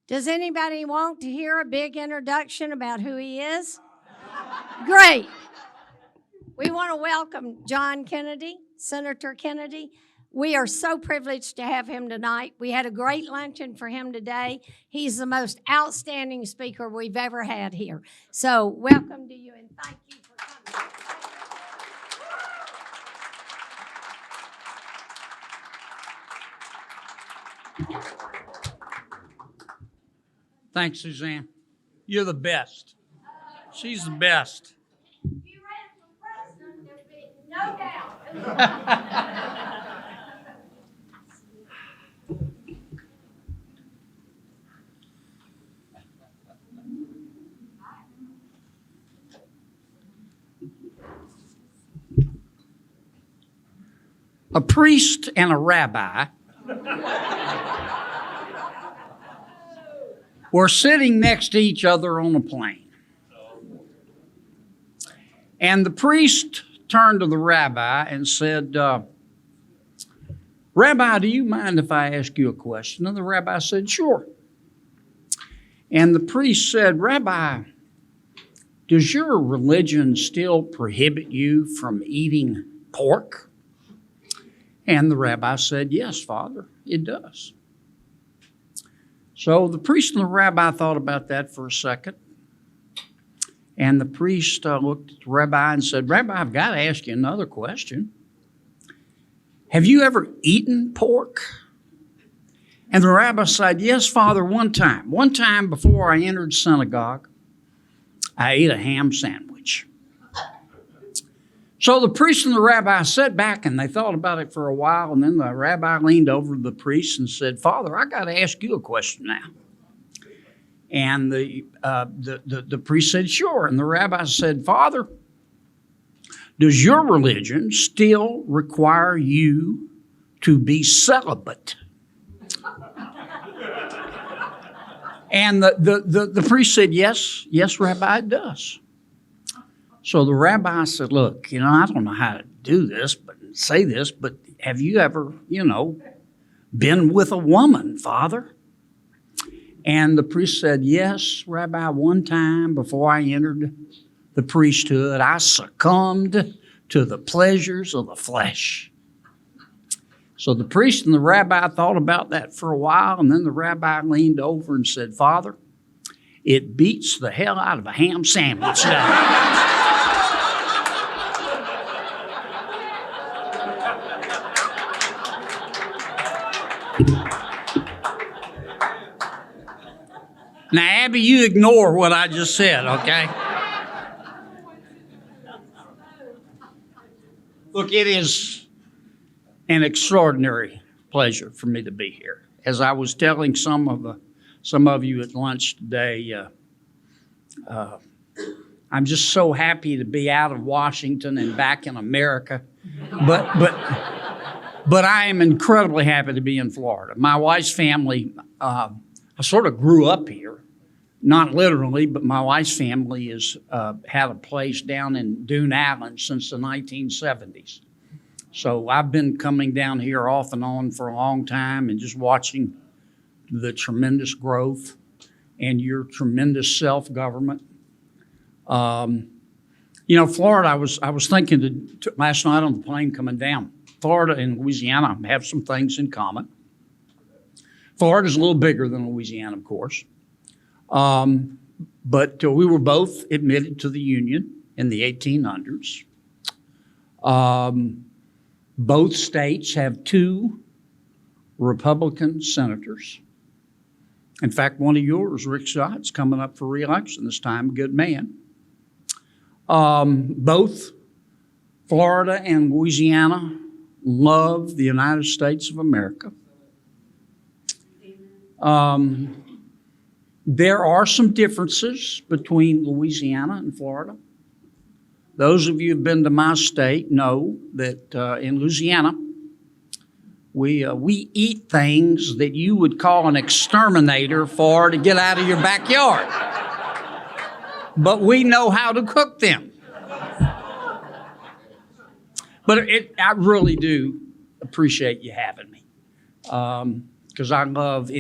Does anybody want to hear a big introduction about who he is? Great. We want to welcome John Kennedy, Senator Kennedy. We are so privileged to have him tonight. We had a great luncheon for him today. He's the most outstanding speaker we've ever had here. So welcome to you and thank you for coming. Thanks, Suzanne. You're the best. She's the best. If you ran for president, there'd be no doubt. A priest and a rabbi were sitting next to each other on a plane. And the priest turned to the rabbi and said, Rabbi, do you mind if I ask you a question? And the rabbi said, sure. And the priest said, Rabbi, does your religion still prohibit you from eating pork? And the rabbi said, yes, Father, it does. So the priest and the rabbi thought about that for a second. And the priest looked at the rabbi and said, Rabbi, I've got to ask you another question. Have you ever eaten pork? And the rabbi said, yes, Father, one time. One time before I entered synagogue, I ate a ham sandwich. So the priest and the rabbi sat back and they thought about it for a while. And then the rabbi leaned over to the priest and said, Father, I got to ask you a question now. And the priest said, sure. And the rabbi said, Father, does your religion still require you to be celibate? And the priest said, yes, Rabbi, it does. So the rabbi said, look, I don't know how to do this, but have you ever, been with a woman, Father? And the priest said, yes, Rabbi, one time before I entered the priesthood, I succumbed to the pleasures of the flesh. So the priest and the rabbi thought about that for a while, and then the rabbi leaned over and said, Father, it beats the hell out of a ham sandwich now. Now, Abby, you ignore what I just said, okay? Look, it is an extraordinary pleasure for me to be here. As I was telling some of you at lunch today, I'm just so happy to be out of Washington and back in America. But I am incredibly happy to be in Florida. My wife's family, I sort of grew up here, not literally, but my wife's family has had a place down in Dune Island since the 1970s. So I've been coming down here off and on for a long time and just watching the tremendous growth and your tremendous self-government. Florida, I was thinking last night on the plane coming down, Florida and Louisiana have some things in common. Florida's a little bigger than Louisiana, of course. But we were both admitted to the Union in the 1800s. Both states have two Republican senators. In fact, one of yours, Rick Scott's coming up for re-election this time, a good man. Both Florida and Louisiana love the United States of America. There are some differences between Louisiana and Florida. Those of you who've been to my state know that in Louisiana, we eat things that you would call an exterminator for to get out of your backyard. But we know how to cook them. But I really do appreciate you having me. because I love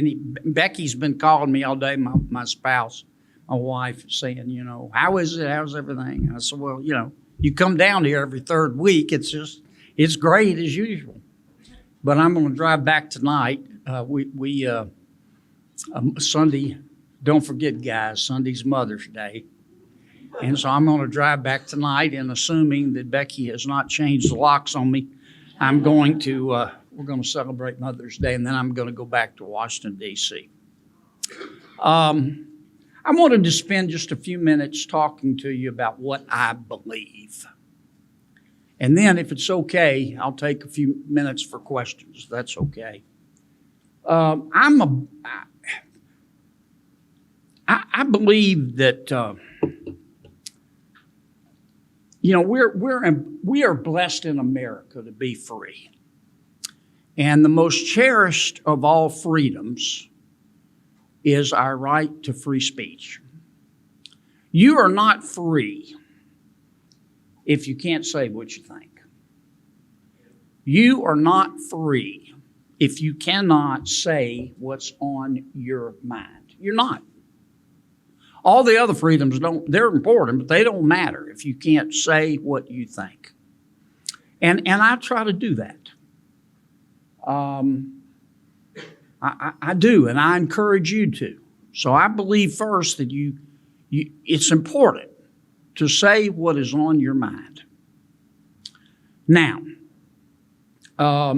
Becky's been calling me all day, my spouse, my wife, saying, you know, how is it? How's everything? And I said, well, you know, you come down here every third week. It's great as usual. But I'm going to drive back tonight. Sunday, don't forget, guys, Sunday's Mother's Day. And so I'm going to drive back tonight, and assuming that Becky has not changed the locks on me, we're going to celebrate Mother's Day, and then I'm going to go back to Washington, D.C. I wanted to spend just a few minutes talking to you about what I believe. And then, if it's okay, I'll take a few minutes for questions. That's okay. I believe that you know, we are blessed in America to be free, and the most cherished of all freedoms is our right to free speech. You are not free if you can't say what you think. You are not free if you cannot say what's on your mind. You're not. All the other freedoms they're important, but they don't matter if you can't say what you think. And I try to do that. I do, and I encourage you to. So I believe first that it's important to say what is on your mind. Now, how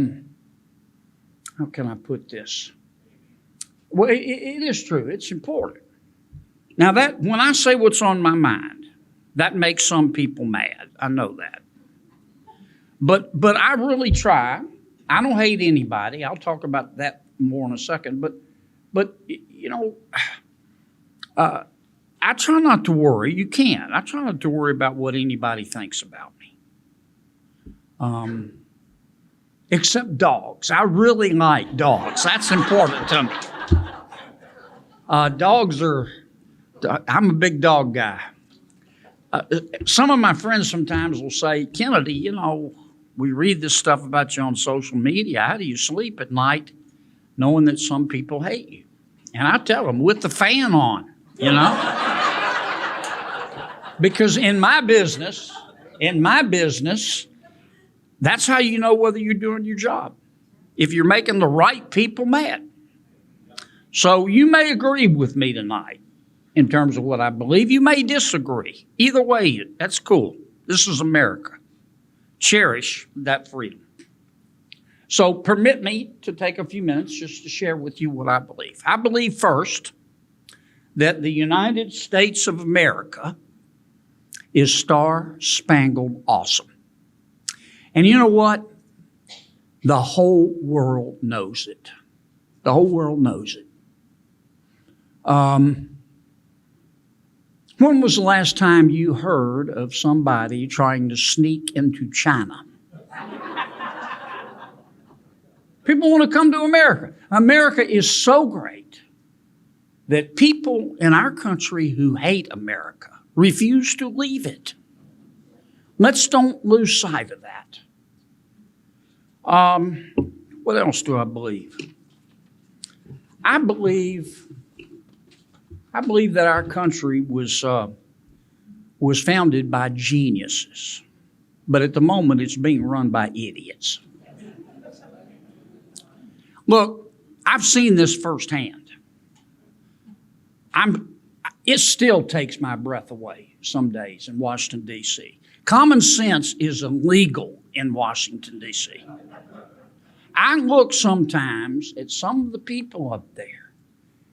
can I put this? Well, it is true. It's important. Now, that when I say what's on my mind, that makes some people mad. I know that. But I really try. I don't hate anybody. I'll talk about that more in a second. But you know, I try not to worry. You can't. I try not to worry about what anybody thinks about me. Except dogs. I really like dogs. That's important to me. I'm a big dog guy. Some of my friends sometimes will say, Kennedy, you know, we read this stuff about you on social media. How do you sleep at night knowing that some people hate you? And I tell them, with the fan on, you know? Because in my business, that's how you know whether you're doing your job. If you're making the right people mad. So you may agree with me tonight in terms of what I believe. You may disagree. Either way, that's cool. This is America. Cherish that freedom. So permit me to take a few minutes just to share with you what I believe. I believe first that the United States of America is star-spangled awesome. And you know what? The whole world knows it. The whole world knows it. When was the last time you heard of somebody trying to sneak into China? People want to come to America. America is so great that people in our country who hate America refuse to leave it. Let's don't lose sight of that. What else do I believe? I believe that our country was founded by geniuses, but at the moment it's being run by idiots. Look, I've seen this firsthand. It still takes my breath away some days in Washington, D.C. Common sense is illegal in Washington, D.C. I look sometimes at some of the people up there,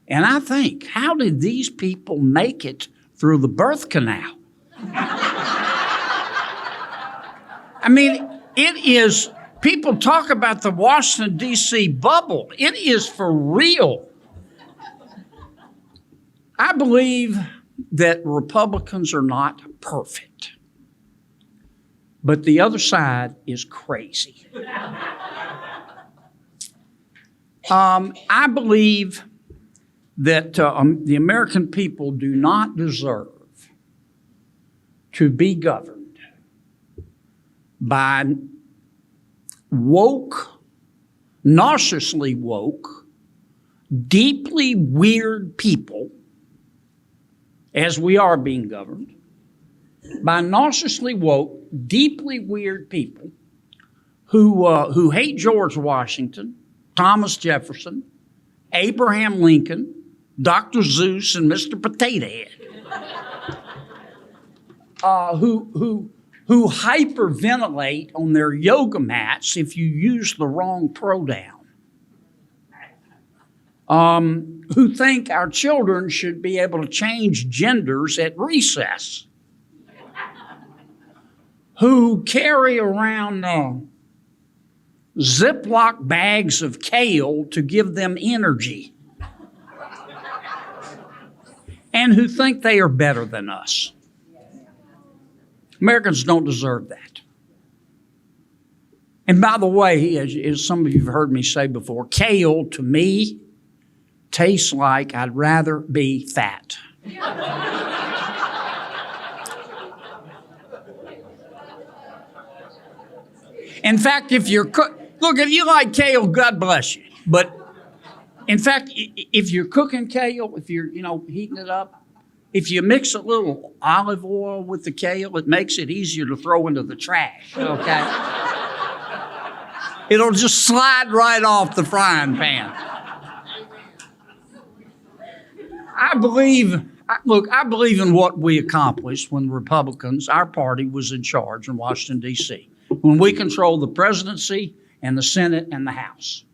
and I think, how did these people make it through the birth canal? I mean, it is, people talk about the Washington, D.C. bubble. It is for real. I believe that Republicans are not perfect, but the other side is crazy. I believe that the American people do not deserve to be governed by woke, narcissistically woke deeply weird people, as we are being governed, by narcissistically woke, deeply weird people who hate George Washington, Thomas Jefferson, Abraham Lincoln, Dr. Zeus, and Mr. Potato Head, who hyperventilate on their yoga mats if you use the wrong pronoun. Who think our children should be able to change genders at recess, who carry around Ziploc bags of kale to give them energy, and who think they are better than us. Americans don't deserve that. And by the way, as some of you have heard me say before, kale to me tastes like I'd rather be fat. In fact, if you like kale, God bless you. But in fact, if you're cooking kale, if you're, heating it up, if you mix a little olive oil with the kale, it makes it easier to throw into the trash, okay? It'll just slide right off the frying pan. I believe in what we accomplished when the Republicans, our party, was in charge in Washington, D.C., when we controlled the presidency and the Senate and the House.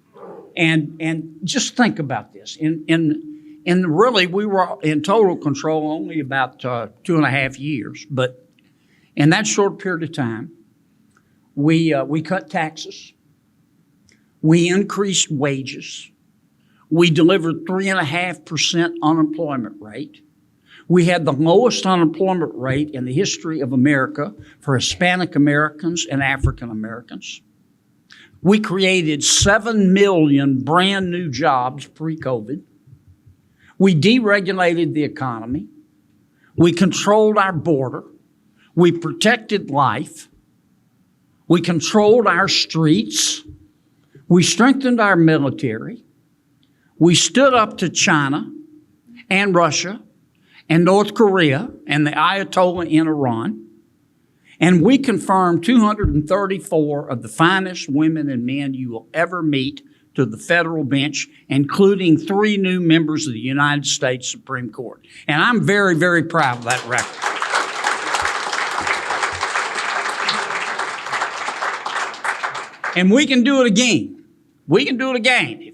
And just think about this. And really, we were in total control only about 2.5 years. But in that short period of time, we cut taxes. We increased wages. We delivered 3.5% unemployment rate. We had the lowest unemployment rate in the history of America for Hispanic Americans and African Americans. We created 7 million brand new jobs pre-COVID. We deregulated the economy. We controlled our border. We protected life. We controlled our streets. We strengthened our military. We stood up to China and Russia and North Korea and the Ayatollah in Iran. And we confirmed 234 of the finest women and men you will ever meet to the federal bench, including 3 new members of the United States Supreme Court. And I'm very, very proud of that record. And we can do it again. We can do it again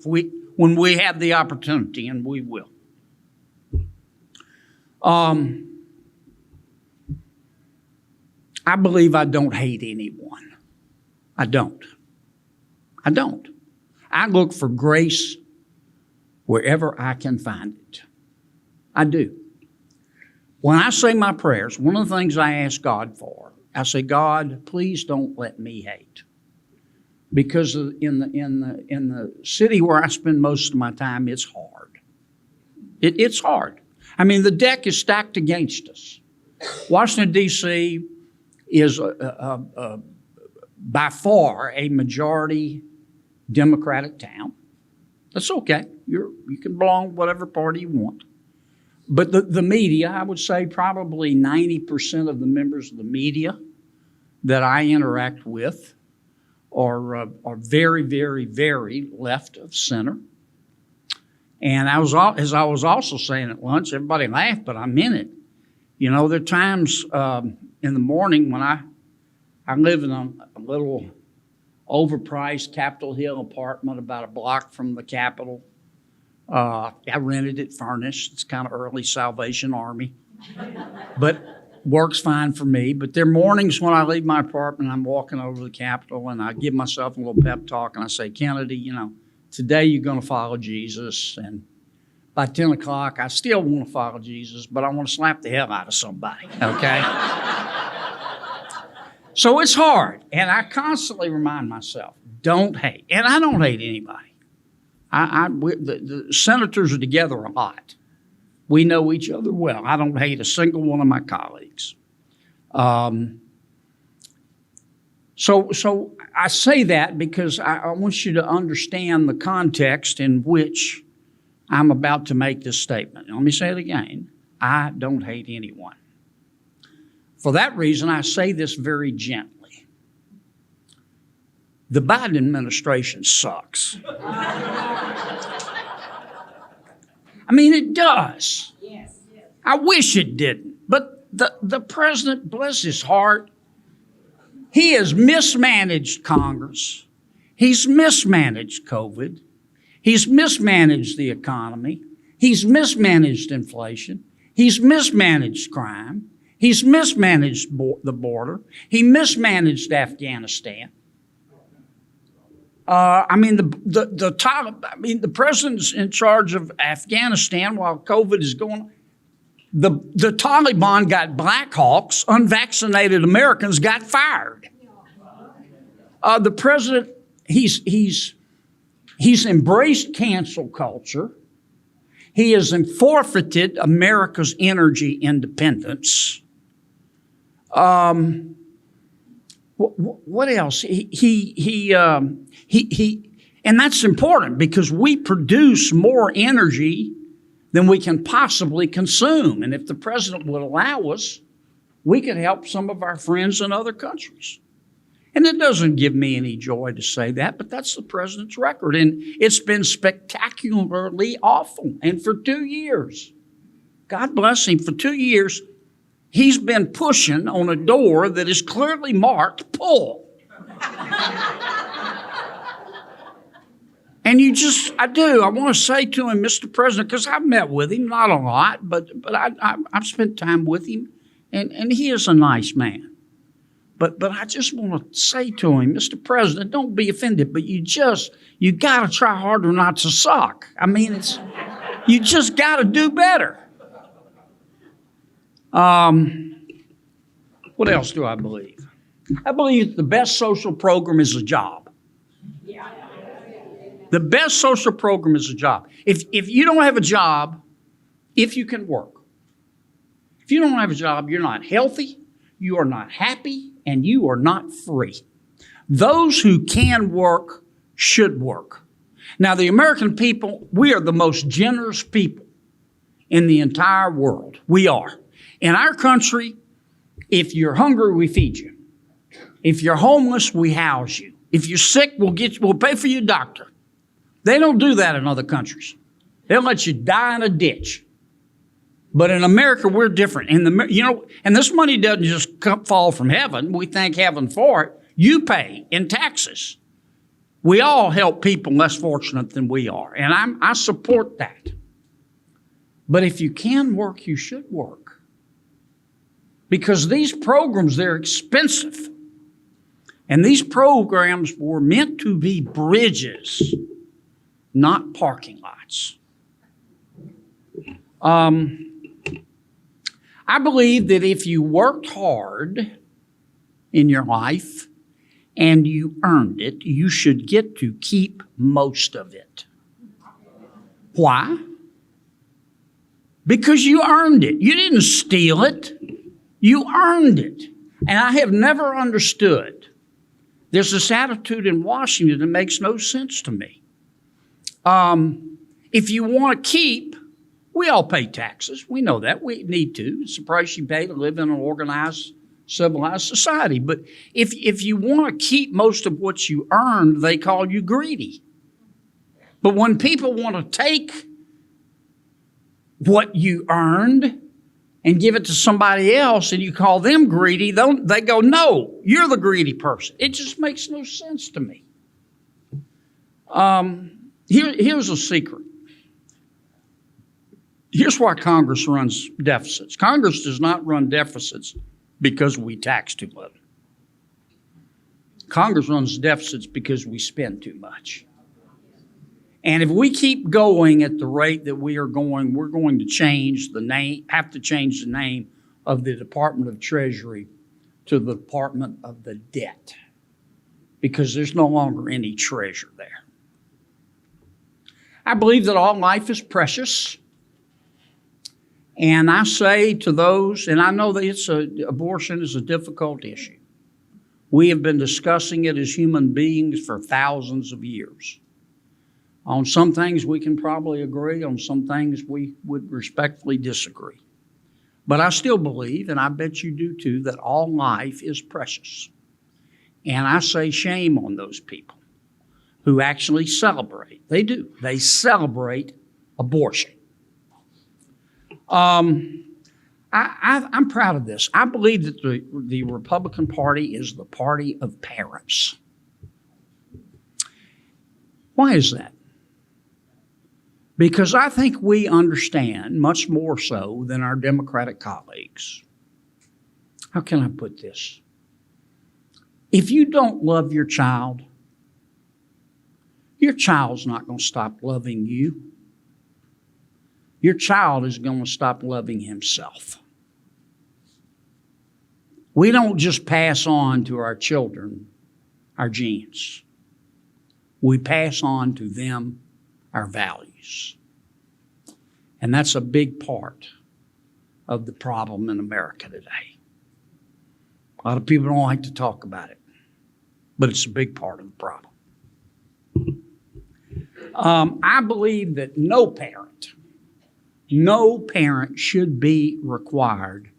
when we have the opportunity, and we will. I believe I don't hate anyone. I don't. I look for grace wherever I can find it. I do. When I say my prayers, one of the things I ask God for, I say, God, please don't let me hate. Because in the city where I spend most of my time, it's hard. It's hard. I mean, the deck is stacked against us. Washington, D.C. is by far a majority Democratic town. That's okay. You can belong to whatever party you want. But the media, I would say probably 90% of the members of the media that I interact with are very, very, very left of center. And as I was also saying at lunch, everybody laughed, but I meant it. There are times in the morning when I live in a little overpriced Capitol Hill apartment about a block from the Capitol. I rented it furnished. It's kind of early Salvation Army, but works fine for me. But there are mornings when I leave my apartment, I'm walking over to the Capitol, and I give myself a little pep talk, and I say, Kennedy, today you're going to follow Jesus, and by 10 o'clock, I still want to follow Jesus, but I want to slap the hell out of somebody, okay? So it's hard, and I constantly remind myself, don't hate. And I don't hate anybody. The senators are together a lot. We know each other well. I don't hate a single one of my colleagues. So I say that because I want you to understand the context in which I'm about to make this statement. Let me say it again. I don't hate anyone. For that reason, I say this very gently. The Biden administration sucks. I mean, it does. I wish it didn't. But the president, bless his heart, he has mismanaged Congress. He's mismanaged COVID. He's mismanaged the economy. He's mismanaged inflation. He's mismanaged crime. He's mismanaged the border. He mismanaged Afghanistan. The president's in charge of Afghanistan while COVID is going on. The Taliban got Black Hawks. Unvaccinated Americans got fired. The president, he's embraced cancel culture. He has forfeited America's energy independence. What else? And that's important because we produce more energy than we can possibly consume. And if the president would allow us, we could help some of our friends in other countries. And it doesn't give me any joy to say that, but that's the president's record. And it's been spectacularly awful. And for 2 years, God bless him, for 2 years, he's been pushing on a door that is clearly marked pull. And I want to say to him, Mr. President, because I've met with him, not a lot, but I've spent time with him, and he is a nice man. But I just want to say to him, Mr. President, don't be offended, but you got to try harder not to suck. I mean, you just got to do better. What else do I believe? I believe the best social program is a job. The best social program is a job. If you don't have a job, if you can work. If you don't have a job, you're not healthy, you are not happy, and you are not free. Those who can work should work. Now, the American people, we are the most generous people in the entire world. We are. In our country, if you're hungry, we feed you. If you're homeless, we house you. If you're sick, we'll pay for your doctor. They don't do that in other countries. They'll let you die in a ditch. But in America, we're different. And this money doesn't just fall from heaven. We thank heaven for it. You pay in taxes. We all help people less fortunate than we are. And I support that. But if you can work, you should work. Because these programs, they're expensive. And these programs were meant to be bridges, not parking lots. I believe that if you worked hard in your life and you earned it, you should get to keep most of it. Why? Because you earned it. You didn't steal it. You earned it. And I have never understood. There's this attitude in Washington that makes no sense to me. If you want to keep, we all pay taxes. We know that. We need to. It's the price you pay to live in an organized, civilized society. But if you want to keep most of what you earned, they call you greedy. But when people want to take what you earned and give it to somebody else and you call them greedy, they go, no, you're the greedy person. It just makes no sense to me. Here's a secret. Here's why Congress runs deficits. Congress does not run deficits because we tax too little. Congress runs deficits because we spend too much. And if we keep going at the rate that we are going, we're going to have to change the name of the Department of Treasury to the Department of the Debt, because there's no longer any treasure there. I believe that all life is precious. And I say to those, and I know that abortion is a difficult issue. We have been discussing it as human beings for thousands of years. On some things we can probably agree, on some things we would respectfully disagree. But I still believe, and I bet you do too, that all life is precious. And I say shame on those people who actually celebrate. They do. They celebrate abortion. I'm proud of this. I believe that the Republican Party is the party of parents. Why is that? Because I think we understand much more so than our Democratic colleagues. How can I put this? If you don't love your child's not going to stop loving you. Your child is going to stop loving himself. We don't just pass on to our children our genes. We pass on to them our values. And that's a big part of the problem in America today. A lot of people don't like to talk about it, but it's a big part of the problem. I believe that no parent should be required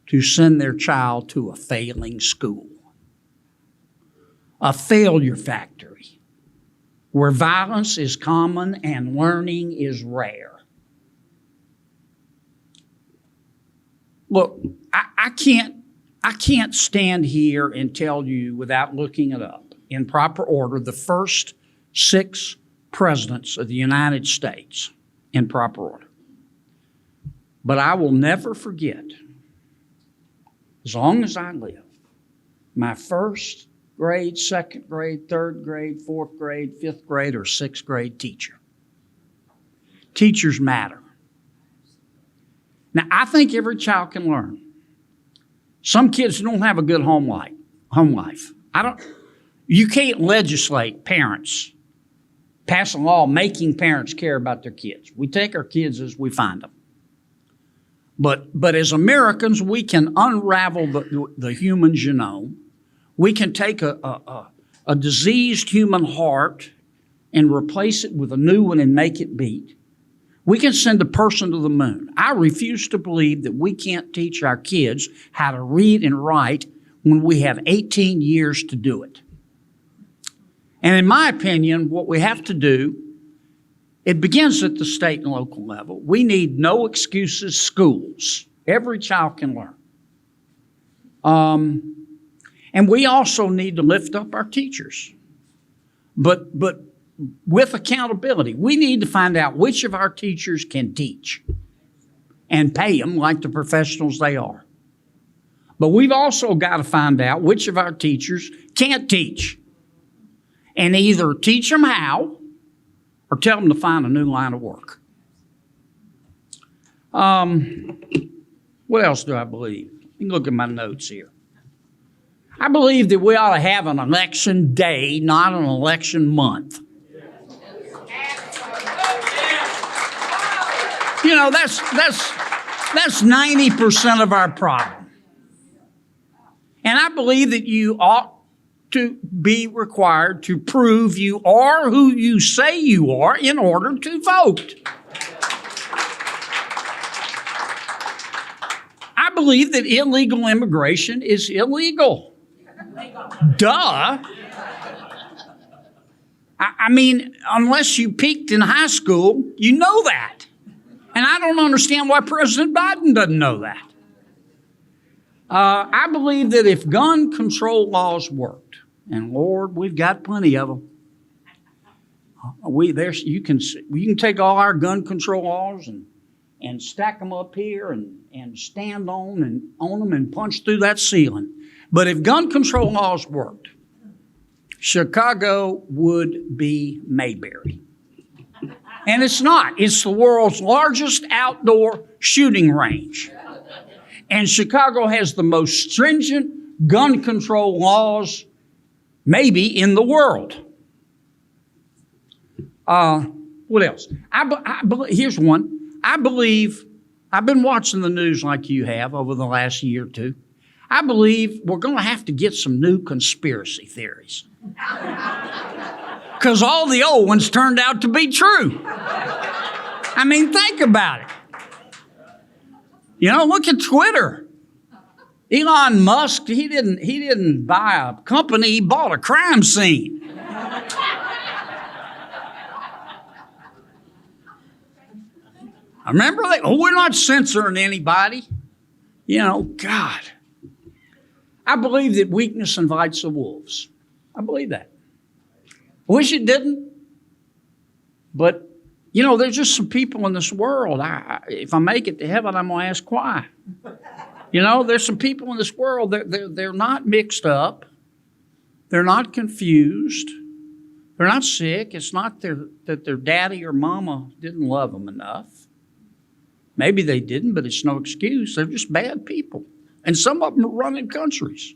to send their child to a failing school, a failure factory, where violence is common and learning is rare. Look, I can't stand here and tell you without looking it up in proper order the first 6 presidents of the United States in proper order. But I will never forget, as long as I live, my first grade, second grade, third grade, fourth grade, fifth grade, or sixth grade teacher. Teachers matter. Now, I think every child can learn. Some kids don't have a good home life. You can't legislate parents, pass a law making parents care about their kids. We take our kids as we find them. But as Americans, we can unravel the human genome. We can take a diseased human heart and replace it with a new one and make it beat. We can send a person to the moon. I refuse to believe that we can't teach our kids how to read and write when we have 18 years to do it. And in my opinion, what we have to do, it begins at the state and local level. We need no excuses schools. Every child can learn. And we also need to lift up our teachers. But with accountability, we need to find out which of our teachers can teach and pay them like the professionals they are. But we've also got to find out which of our teachers can't teach and either teach them how or tell them to find a new line of work. What else do I believe? You can look at my notes here. I believe that we ought to have an election day, not an election month. You know, that's 90% of our problem. And I believe that you ought to be required to prove you are who you say you are in order to vote. I believe that illegal immigration is illegal. Duh. I mean, unless you peaked in high school, you know that. And I don't understand why President Biden doesn't know that. I believe that if gun control laws worked, and Lord, we've got plenty of them. You can take all our gun control laws and stack them up here and stand on them and punch through that ceiling. But if gun control laws worked, Chicago would be Mayberry. And it's not. It's the world's largest outdoor shooting range. And Chicago has the most stringent gun control laws maybe in the world. What else? Here's one. I believe, I've been watching the news like you have over the last year or two. I believe we're going to have to get some new conspiracy theories. because all the old ones turned out to be true. I mean, think about it. You know, look at Twitter. Elon Musk, he didn't buy a company, he bought a crime scene. Remember that? Oh, we're not censoring anybody. You know, God. I believe that weakness invites the wolves. I believe that. I wish it didn't. But, you know, there's just some people in this world. If I make it to heaven, I'm going to ask why. You know, there's some people in this world, they're not mixed up. They're not confused. They're not sick. It's not that their daddy or mama didn't love them enough. Maybe they didn't, but it's no excuse. They're just bad people. And some of them are running countries.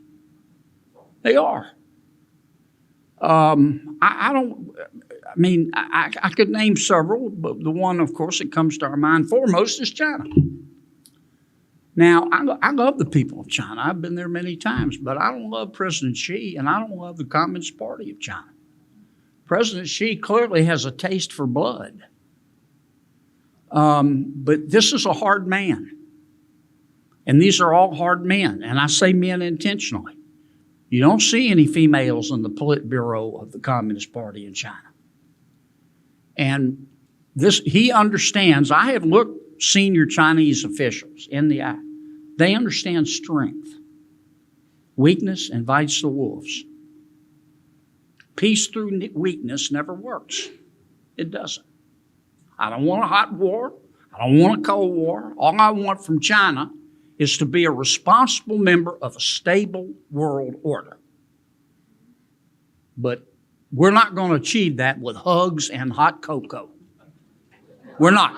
They are. I could name several, but the one, of course, that comes to our mind foremost is China. Now, I love the people of China. I've been there many times, but I don't love President Xi, and I don't love the Communist Party of China. President Xi clearly has a taste for blood. But this is a hard man. And these are all hard men. And I say men intentionally. You don't see any females in the Politburo of the Communist Party in China. And he understands. I have looked senior Chinese officials in the eye. They understand strength. Weakness invites the wolves. Peace through weakness never works. It doesn't. I don't want a hot war. I don't want a cold war. All I want from China is to be a responsible member of a stable world order. But we're not going to achieve that with hugs and hot cocoa. We're not.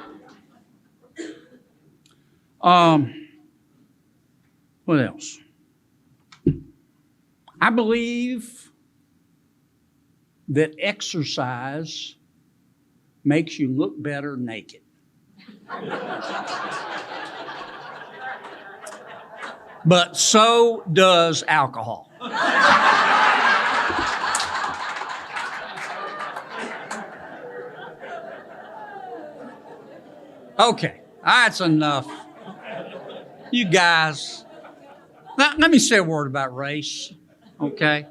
What else? I believe that exercise makes you look better naked. But so does alcohol. Okay, that's enough. You guys, now, let me say a word about race, okay?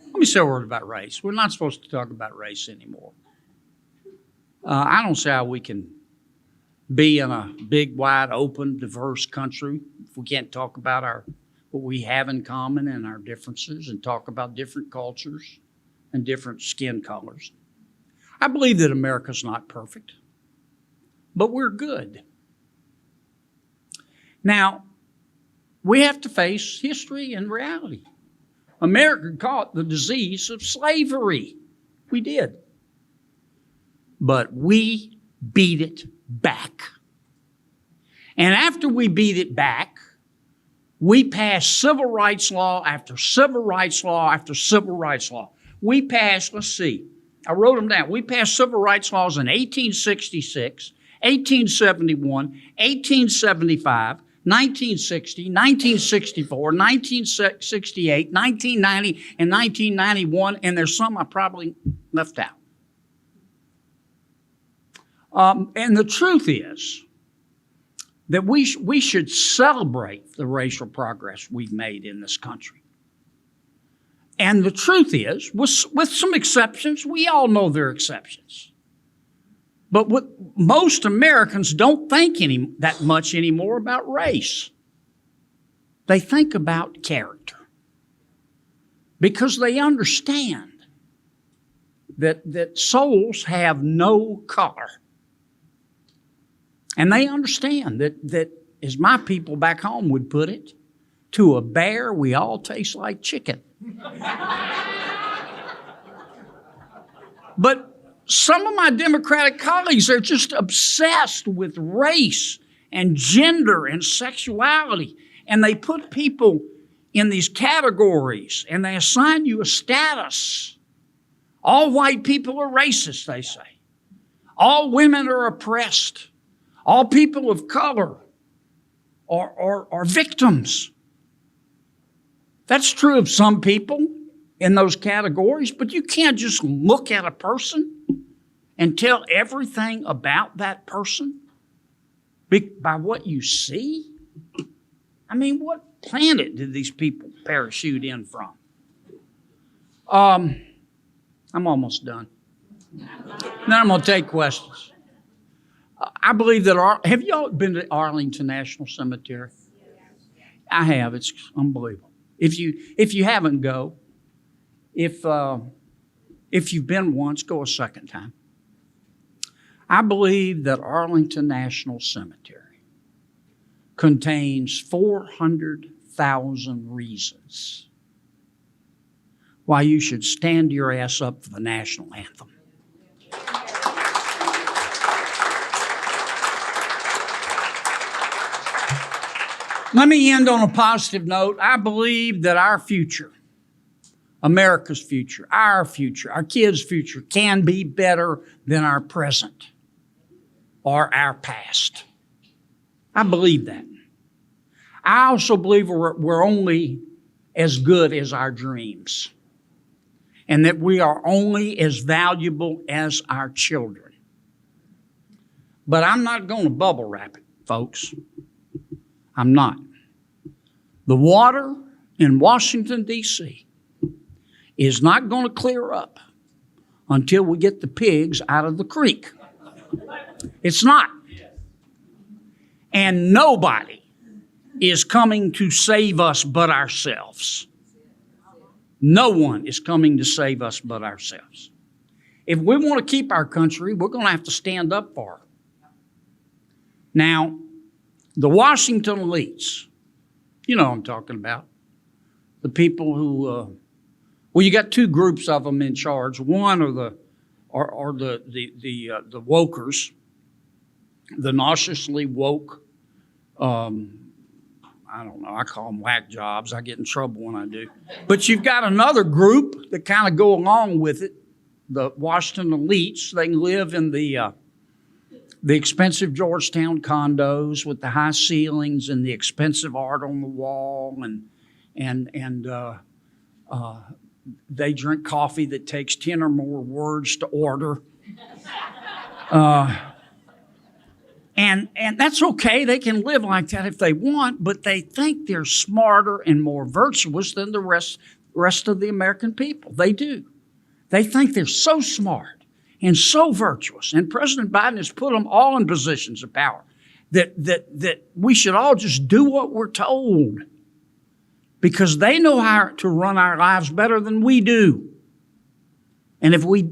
Let me say a word about race. We're not supposed to talk about race anymore. I don't see how we can be in a big, wide, open, diverse country if we can't talk about what we have in common and our differences and talk about different cultures and different skin colors. I believe that America's not perfect, but we're good. Now, we have to face history and reality. America caught the disease of slavery. We did. But we beat it back. And after we beat it back, we passed civil rights law after civil rights law after civil rights law. We passed, let's see, I wrote them down. We passed civil rights laws in 1866, 1871, 1875, 1960, 1964, 1968, 1990, and 1991, and there's some I probably left out. And the truth is that we should celebrate the racial progress we've made in this country. And the truth is, with some exceptions, we all know there are exceptions. But what most Americans don't think that much anymore about race. They think about character. Because they understand that souls have no color. And they understand that, as my people back home would put it, to a bear, we all taste like chicken. But some of my Democratic colleagues are just obsessed with race and gender and sexuality. And they put people in these categories and they assign you a status. All white people are racist, they say. All women are oppressed. All people of color are victims. That's true of some people. in those categories, but you can't just look at a person and tell everything about that person by what you see. I mean, what planet did these people parachute in from? I'm almost done. Then I'm going to take questions. I believe that have y'all been to Arlington National Cemetery? I have. It's unbelievable. If you haven't, go. If you've been once, go a second time. I believe that Arlington National Cemetery contains 400,000 reasons why you should stand your ass up for the national anthem. Let me end on a positive note. I believe that our future, America's future, our kids' future can be better than our present or our past. I believe that. I also believe we're only as good as our dreams, and that we are only as valuable as our children. But I'm not going to bubble wrap it, folks. I'm not. The water in Washington, D.C. is not going to clear up until we get the pigs out of the creek. It's not. And nobody is coming to save us but ourselves. No one is coming to save us but ourselves. If we want to keep our country, we're going to have to stand up for it. Now, the Washington elites, you know what I'm talking about. The people who, you got two groups of them in charge. One are the wokers, the nauseously woke. I don't know. I call them whack jobs. I get in trouble when I do. But you've got another group that kind of go along with it. The Washington elites. They live in the expensive Georgetown condos with the high ceilings and the expensive art on the wall, and they drink coffee that takes 10 or more words to order. And that's okay. They can live like that if they want, but they think they're smarter and more virtuous than the rest of the American people. They do. They think they're so smart and so virtuous. And President Biden has put them all in positions of power that we should all just do what we're told, because they know how to run our lives better than we do. And if we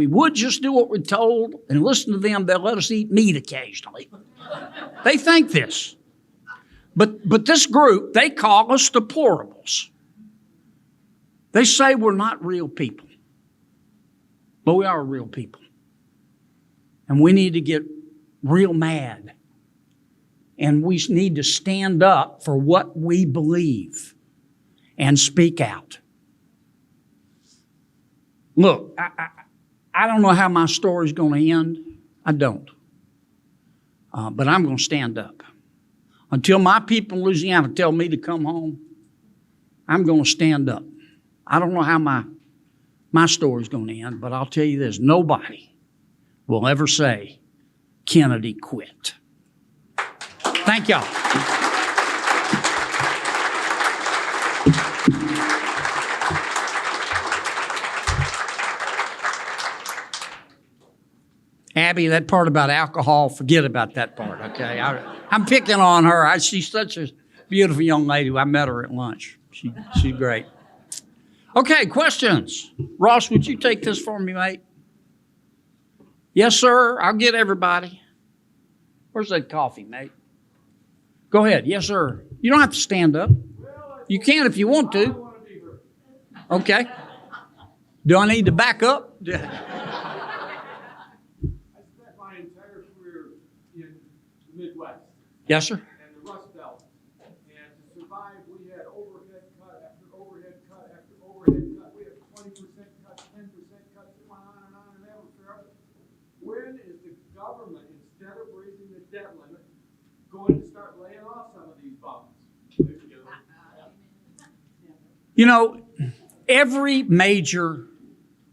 would just do what we're told and listen to them, they'll let us eat meat occasionally. They think this. But this group, they call us deplorables. They say we're not real people. But we are real people. And we need to get real mad. And we need to stand up for what we believe and speak out. Look, I don't know how my story's going to end. I don't. But I'm going to stand up. Until my people in Louisiana tell me to come home, I'm going to stand up. I don't know how my story's going to end, but I'll tell you this. Nobody will ever say Kennedy quit. Thank y'all. Abby, that part about alcohol, forget about that part, okay? I'm picking on her. She's such a beautiful young lady. I met her at lunch. She's great. Okay, questions. Ross, would you take this for me, mate? Yes, sir. I'll get everybody. Where's that coffee, mate? Go ahead. Yes, sir. You don't have to stand up. You can if you want to. Okay. Do I need to back up? Midwest. Yes, sir. And the Rust Belt. And to survive, we had overhead cut after overhead cut after overhead cut. We had 20% cuts, 10% cuts. It went on, and that was forever. When is the government, instead of raising the debt limit, going to start laying off some of these bums? You know, Every major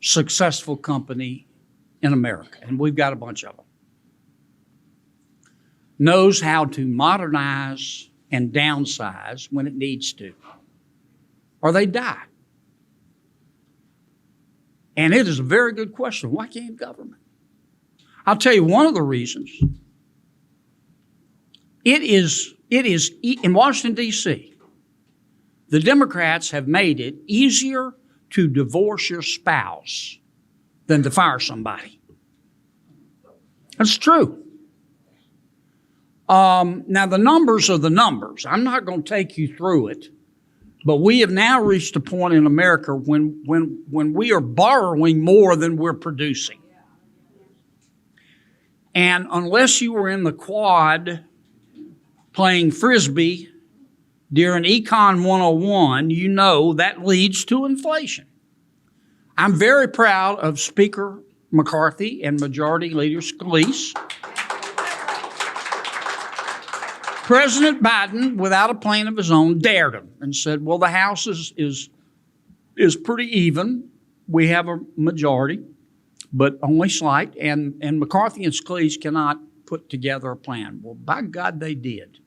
successful company in America, and we've got a bunch of them, knows how to modernize and downsize when it needs to, or they die. And it is a very good question. Why can't government? I'll tell you one of the reasons. It is in Washington, D.C., the Democrats have made it easier to divorce your spouse than to fire somebody. That's true. Now, the numbers are the numbers. I'm not going to take you through it, but we have now reached a point in America when we are borrowing more than we're producing. And unless you were in the quad playing Frisbee during Econ 101, you know that leads to inflation. I'm very proud of Speaker McCarthy and Majority Leader Scalise. President Biden, without a plan of his own, dared him and said, well, the House is pretty even. We have a majority, but only slight. And McCarthy and Scalise cannot put together a plan. Well, by God, they did.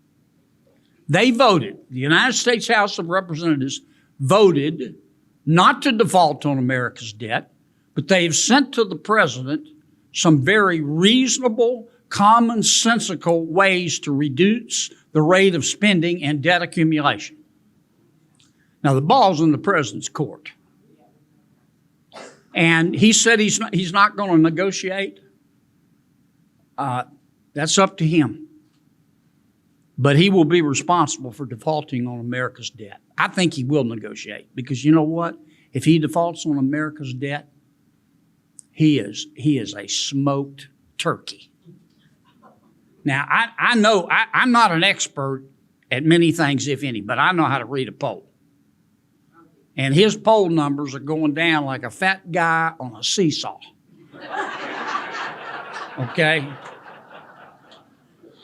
They voted. The United States House of Representatives voted not to default on America's debt, but they have sent to the president some very reasonable, commonsensical ways to reduce the rate of spending and debt accumulation. Now, the ball's in the president's court. And he said he's not going to negotiate. That's up to him. But he will be responsible for defaulting on America's debt. I think he will negotiate because you know what? If he defaults on America's debt, he is a smoked turkey. Now, I know I'm not an expert at many things, if any, but I know how to read a poll. And his poll numbers are going down like a fat guy on a seesaw. Okay?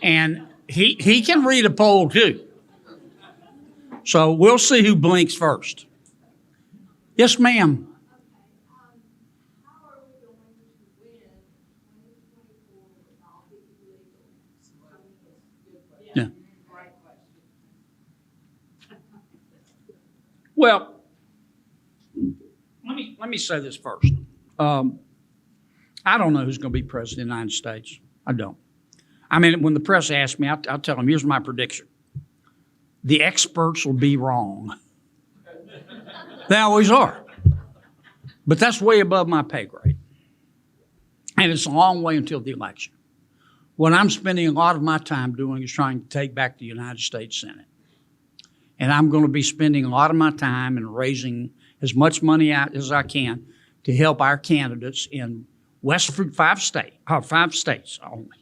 And he can read a poll too. So we'll see who blinks first. Yes, ma'am. How are we going to win 2024 without being legal? Yeah. Right question. Well, let me say this first. I don't know who's going to be president of the United States. I don't. I mean, when the press asks me, I'll tell them, here's my prediction. The experts will be wrong. They always are. But that's way above my pay grade. And it's a long way until the election. What I'm spending a lot of my time doing is trying to take back the United States Senate. And I'm going to be spending a lot of my time in raising as much money out as I can to help our candidates in five states only.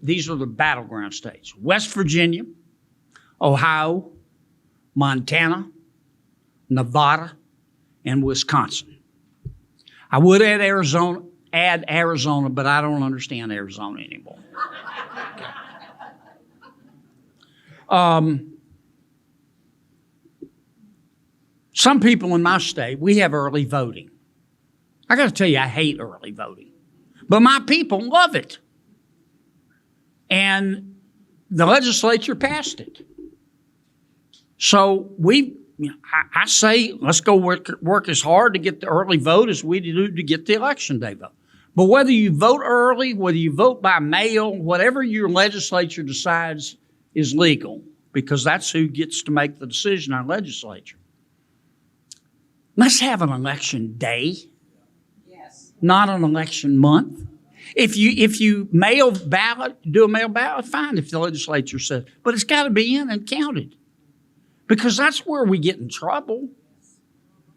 These are the battleground states. West Virginia, Ohio, Montana, Nevada, and Wisconsin. I would add Arizona, but I don't understand Arizona anymore. Some people in my state, we have early voting. I got to tell you, I hate early voting. But my people love it. And the legislature passed it. So I say, let's go work as hard to get the early vote as we do to get the election day vote. But whether you vote early, whether you vote by mail, whatever your legislature decides is legal, because that's who gets to make the decision, our legislature. Let's have an election day, Yes. not an election month. If you do a mail ballot, fine if the legislature says, but it's got to be in and counted. Because that's where we get in trouble.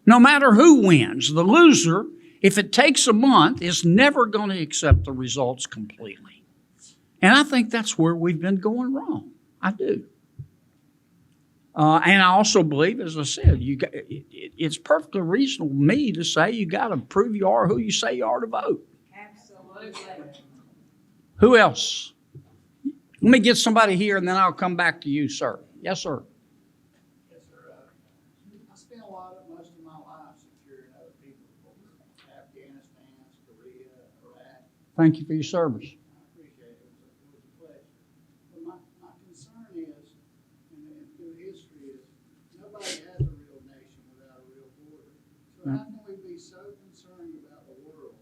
No matter who wins, the loser, if it takes a month, is never going to accept the results completely. And I think that's where we've been going wrong. I do. And I also believe, as I said, it's perfectly reasonable to me to say you got to prove you are who you say you are to vote. Absolutely. Who else? Let me get somebody here, and then I'll come back to you, sir. Yes, sir. Yes, sir. I spent a lot of much Thank you for your service. I appreciate it. It was a pleasure. But my concern is, and through history, is nobody has a real nation without a real border. So how can we be so concerned about the world?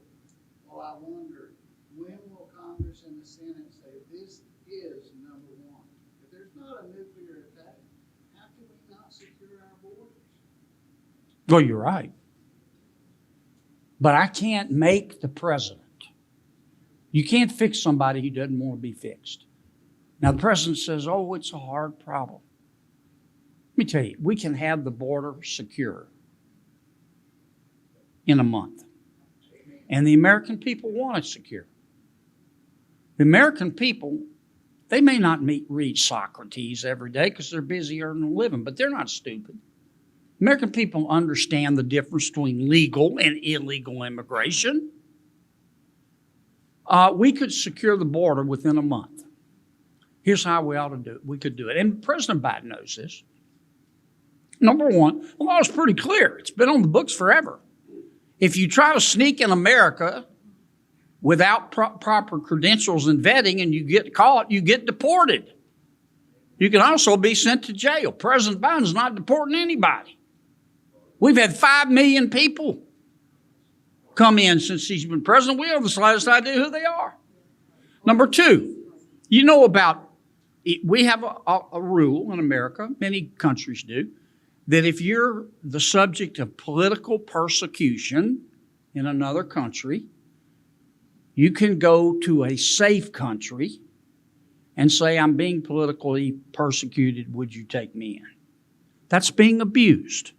Well, I wonder, when will Congress and the Senate say this is number one? If there's not a nuclear attack, how can we not secure our borders? Well, you're right. But I can't make the president. You can't fix somebody who doesn't want to be fixed. Now, the president says, oh, it's a hard problem. Let me tell you, we can have the border secure in a month. And the American people want it secure. The American people, they may not read Socrates every day because they're busy earning a living, but they're not stupid. American people understand the difference between legal and illegal immigration. We could secure the border within a month. Here's how we ought to do it. We could do it. And President Biden knows this. Number one, the law is pretty clear. It's been on the books forever. If you try to sneak in America without proper credentials and vetting and you get caught, you get deported. You can also be sent to jail. President Biden's not deporting anybody. We've had 5 million people come in since he's been president. We have the slightest idea who they are. Number two, you know about, we have a rule in America, many countries do, that if you're the subject of political persecution in another country, you can go to a safe country and say, I'm being politically persecuted, would you take me in? That's being abused.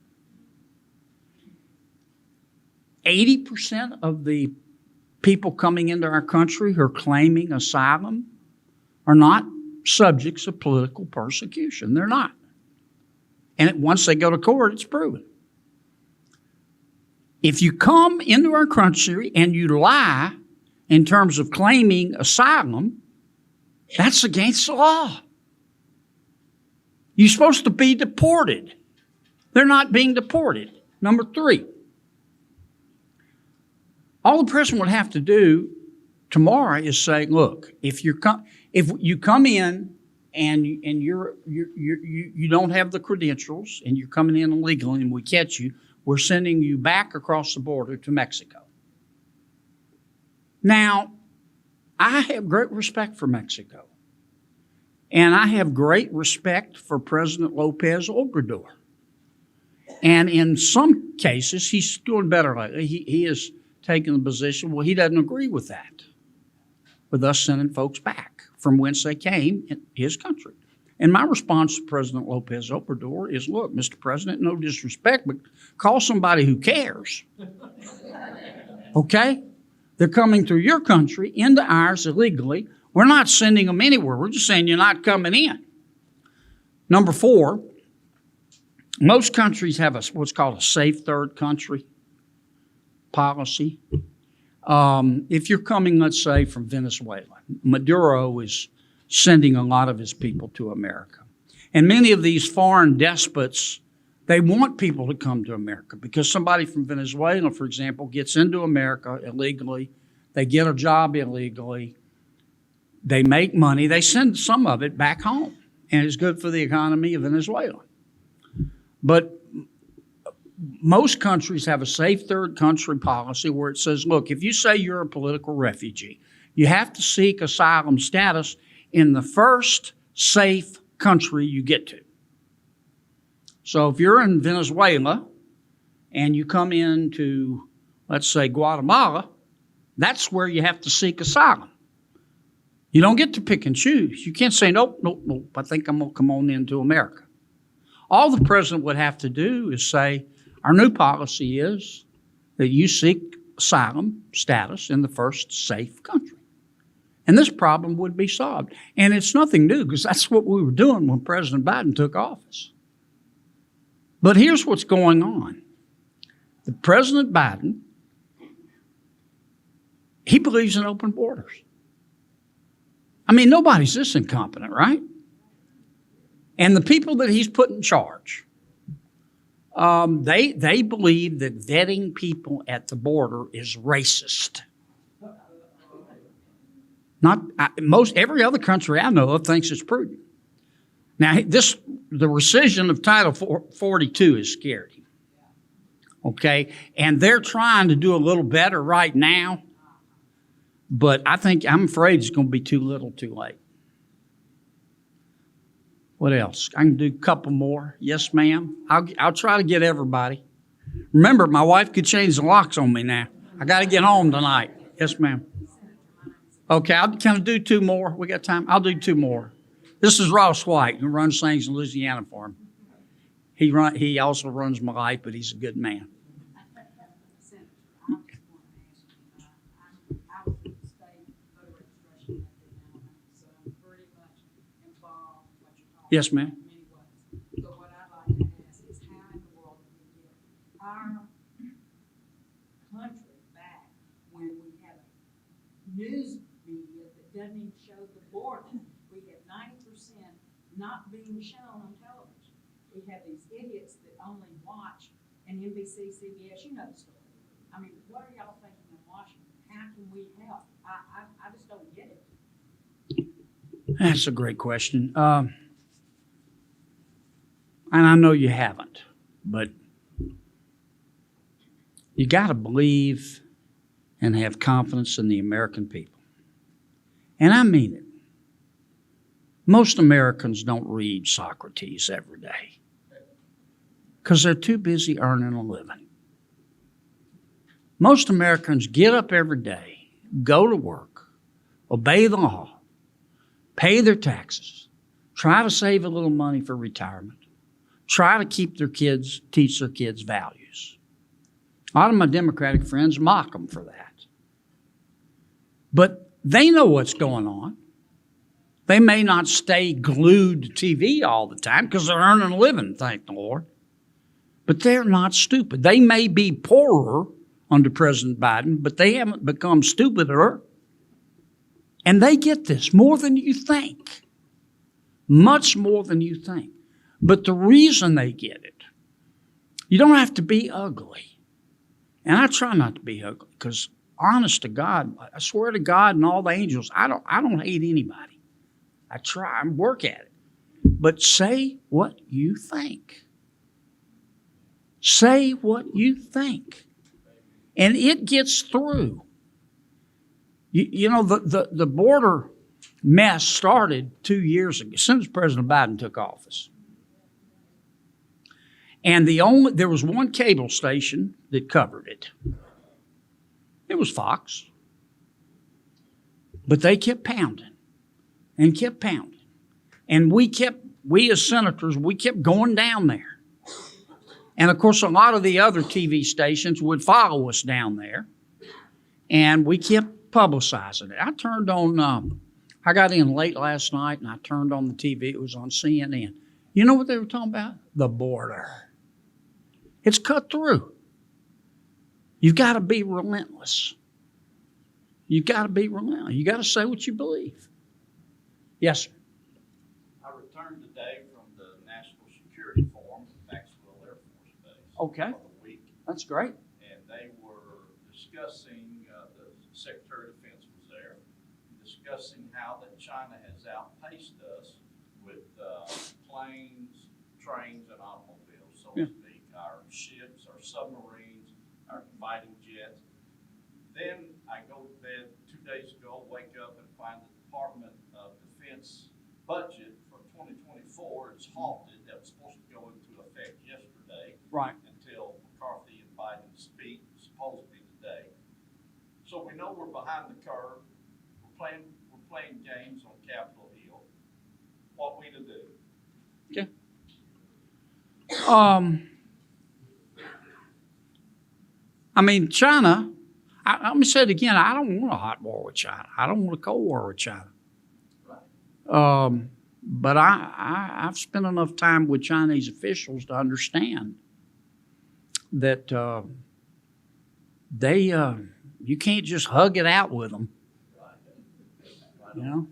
80% of the people coming into our country who are claiming asylum are not subjects of political persecution. They're not. And once they go to court, it's proven. If you come into our country and you lie in terms of claiming asylum, that's against the law. You're supposed to be deported. They're not being deported. Number three, all the president would have to do tomorrow is say, look, if you come in and you don't have the credentials and you're coming in illegally and we catch you, we're sending you back across the border to Mexico. Now, I have great respect for Mexico. And I have great respect for President Lopez Obrador. And in some cases, he's doing better lately. He is taking the position, well, he doesn't agree with that, with us sending folks back from whence they came in his country. And my response to President Lopez Obrador is, look, Mr. President, no disrespect, but call somebody who cares. Okay? They're coming through your country into ours illegally. We're not sending them anywhere. We're just saying you're not coming in. Number four, most countries have what's called a safe third country policy. If you're coming, let's say, from Venezuela, Maduro is sending a lot of his people to America. And many of these foreign despots, they want people to come to America because somebody from Venezuela, for example, gets into America illegally, they get a job illegally, they make money, they send some of it back home, and it's good for the economy of Venezuela. But most countries have a safe third country policy where it says, look, if you say you're a political refugee, you have to seek asylum status in the first safe country you get to. So if you're in Venezuela and you come into, let's say, Guatemala, that's where you have to seek asylum. You don't get to pick and choose. You can't say, nope, I think I'm going to come on into America. All the president would have to do is say, our new policy is that you seek asylum status in the first safe country. And this problem would be solved. And it's nothing new because that's what we were doing when President Biden took office. But here's what's going on. The President Biden, he believes in open borders. I mean, nobody's this incompetent, right? And the people that he's put in charge, they believe that vetting people at the border is racist. Every other country I know of thinks it's prudent. Now, the rescission of Title 42 has scared him. Okay? And they're trying to do a little better right now, but I'm afraid it's going to be too little too late. What else? I can do a couple more. Yes, ma'am. I'll try to get everybody. Remember, my wife could change the locks on me now. I got to get home tonight. Yes, ma'am. Okay, can I do two more? We got time? I'll do two more. This is Ross White, who runs things in Louisiana for him. He also runs my life, but he's a good man. Senator, I just want to ask you, I was with the state voter registration method now, so I'm pretty much involved in what you're talking about. Yes, ma'am. In many ways. But what I'd like to ask is how in the world do we get our country back when we have a news media that doesn't even show the border? We have 90% not being shown on television. We have these idiots that only watch an NBC, CBS, you know the story. I mean, what are y'all thinking in Washington? How can we help? I just don't get it. That's a great question. And I know you haven't, but you got to believe and have confidence in the American people. And I mean it. Most Americans don't read Socrates every day because they're too busy earning a living. Most Americans get up every day, go to work, obey the law, pay their taxes, try to save a little money for retirement, try to teach their kids values. A lot of my Democratic friends mock them for that. But they know what's going on. They may not stay glued to TV all the time because they're earning a living, thank the Lord. But they're not stupid. They may be poorer under President Biden, but they haven't become stupider. And they get this more than you think. Much more than you think. But the reason they get it, you don't have to be ugly. And I try not to be ugly because, honest to God, I swear to God and all the angels, I don't hate anybody. I try and work at it. But say what you think. Say what you think. And it gets through. You know, the border mess started 2 years ago, as soon as President Biden took office. And there was one cable station that covered it. It was Fox. But they kept pounding and kept pounding. And we as senators, we kept going down there. And of course, a lot of the other TV stations would follow us down there. And we kept publicizing it. I got in late last night and I turned on the TV. It was on CNN. You know what they were talking about? The border. It's cut through. You've got to be relentless. You've got to be relentless. You got to say what you believe. Yes, sir. I returned today from the National Security Forum at Maxwell Air Force Base. Okay. For the week. That's great. And they were discussing, the Secretary of Defense was there, discussing how that China has outpaced us with planes, trains, and automobiles, so to speak. Our ships, our submarines, our fighting jets. Then I go to bed 2 days ago, wake up and find the Department of Defense budget for 2024 is halted. That was supposed to go into effect yesterday. Right. Until McCarthy and Biden speak, supposedly today. So we know we're behind the curve. We're playing games on Capitol Hill. What we to do? Okay. I mean, China, let me say it again, I don't want a hot war with China. I don't want a cold war with China. But I've spent enough time with Chinese officials to understand that you can't just hug it out with them. You know?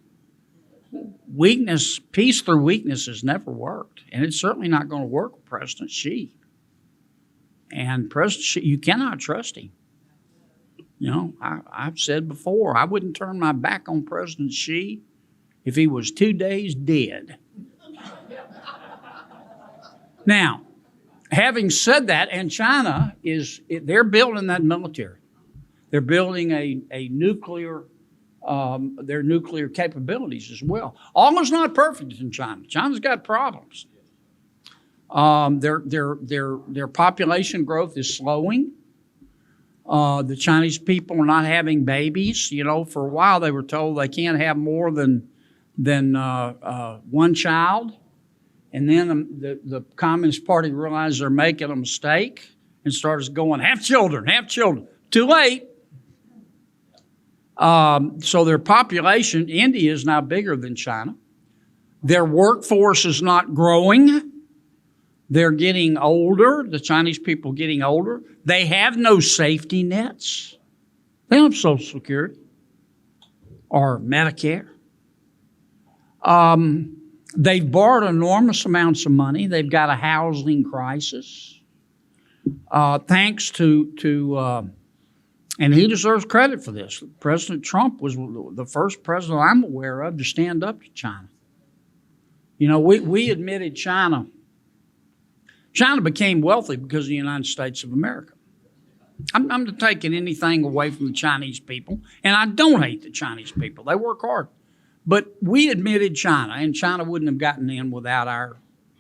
Peace through weakness has never worked. And it's certainly not going to work with President Xi. And President Xi, you cannot trust him. You know, I've said before, I wouldn't turn my back on President Xi if he was 2 days dead. Now, having said that, and China they're building that military. They're building a nuclear, their nuclear capabilities as well. All is not perfect in China. China's got problems. Their population growth is slowing. The Chinese people are not having babies. You know, for a while they were told they can't have more than one child. And then the Communist Party realized they're making a mistake and started going, have children, have children. Too late. So their population, India is now bigger than China. Their workforce is not growing. They're getting older, the Chinese people getting older. They have no safety nets. They don't have Social Security or Medicare. They've borrowed enormous amounts of money. They've got a housing crisis. Thanks to and he deserves credit for this. President Trump was the first president I'm aware of to stand up to China. You know, we admitted China. China became wealthy because of the United States of America. I'm not taking anything away from the Chinese people, and I don't hate the Chinese people. They work hard. But we admitted China, and China wouldn't have gotten in without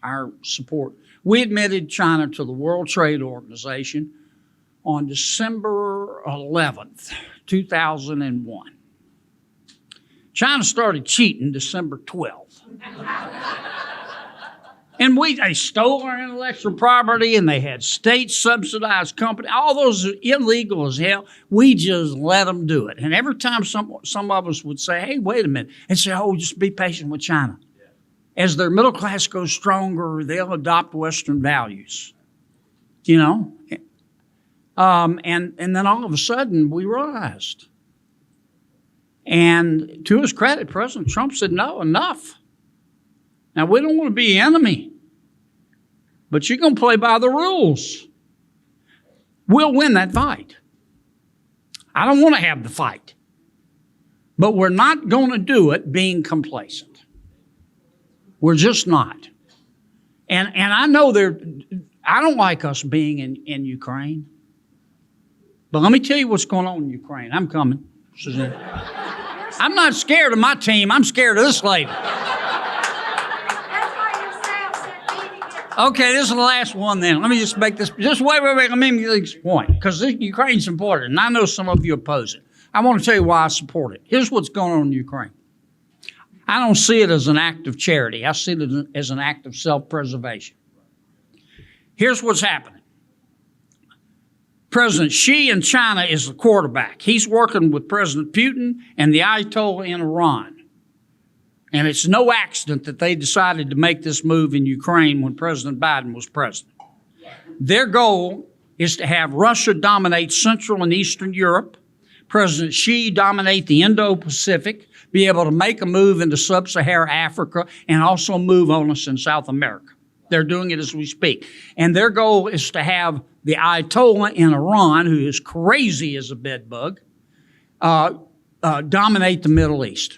our support. We admitted China to the World Trade Organization on December 11th, 2001. China started cheating December 12th. And they stole our intellectual property, and they had state-subsidized company. All those are illegal as hell. We just let them do it. And every time some of us would say, hey, wait a minute, and say, oh, just be patient with China. As their middle class goes stronger, they'll adopt Western values. You know? And then all of a sudden, we realized. And to his credit, President Trump said, no, enough. Now, we don't want to be enemy, but you're going to play by the rules. We'll win that fight. I don't want to have the fight, but we're not going to do it being complacent. We're just not. And I know I don't like us being in Ukraine, but let me tell you what's going on in Ukraine. I'm coming, Suzanne. I'm not scared of my team. I'm scared of this lady. Okay, this is the last one then. Let me just make this, just wait, let me make this point, because Ukraine's important, and I know some of you oppose it. I want to tell you why I support it. Here's what's going on in Ukraine. I don't see it as an act of charity. I see it as an act of self-preservation. Here's what's happening. President Xi in China is the quarterback. He's working with President Putin and the Ayatollah in Iran. And it's no accident that they decided to make this move in Ukraine when President Biden was president. Their goal is to have Russia dominate Central and Eastern Europe, President Xi dominate the Indo-Pacific, be able to make a move into sub-Saharan Africa, and also move on us in South America. They're doing it as we speak. And their goal is to have the Ayatollah in Iran, who is crazy as a bedbug, dominate the Middle East.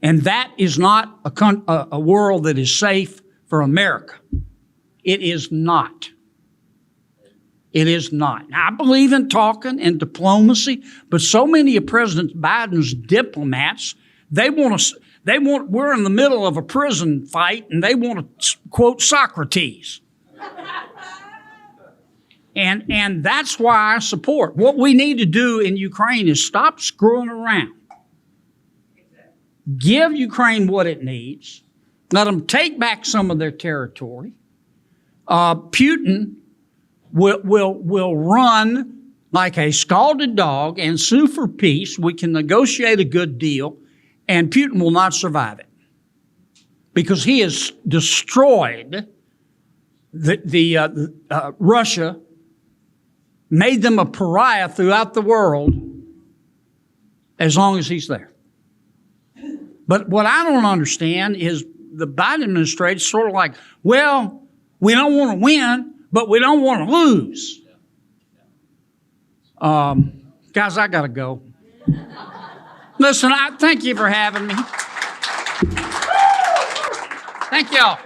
And that is not a world that is safe for America. It is not. It is not. Now, I believe in talking and diplomacy, but so many of President Biden's diplomats, we're in the middle of a prison fight, and they want to quote Socrates. And that's why I support. What we need to do in Ukraine is stop screwing around. Give Ukraine what it needs. Let them take back some of their territory. Putin will run like a scalded dog and sue for peace. We can negotiate a good deal, and Putin will not survive it because he has destroyed Russia, made them a pariah throughout the world as long as he's there. But what I don't understand is the Biden administration is sort of like, well, we don't want to win, but we don't want to lose. Guys, I gotta go. Listen, I thank you for having me. Thank y'all.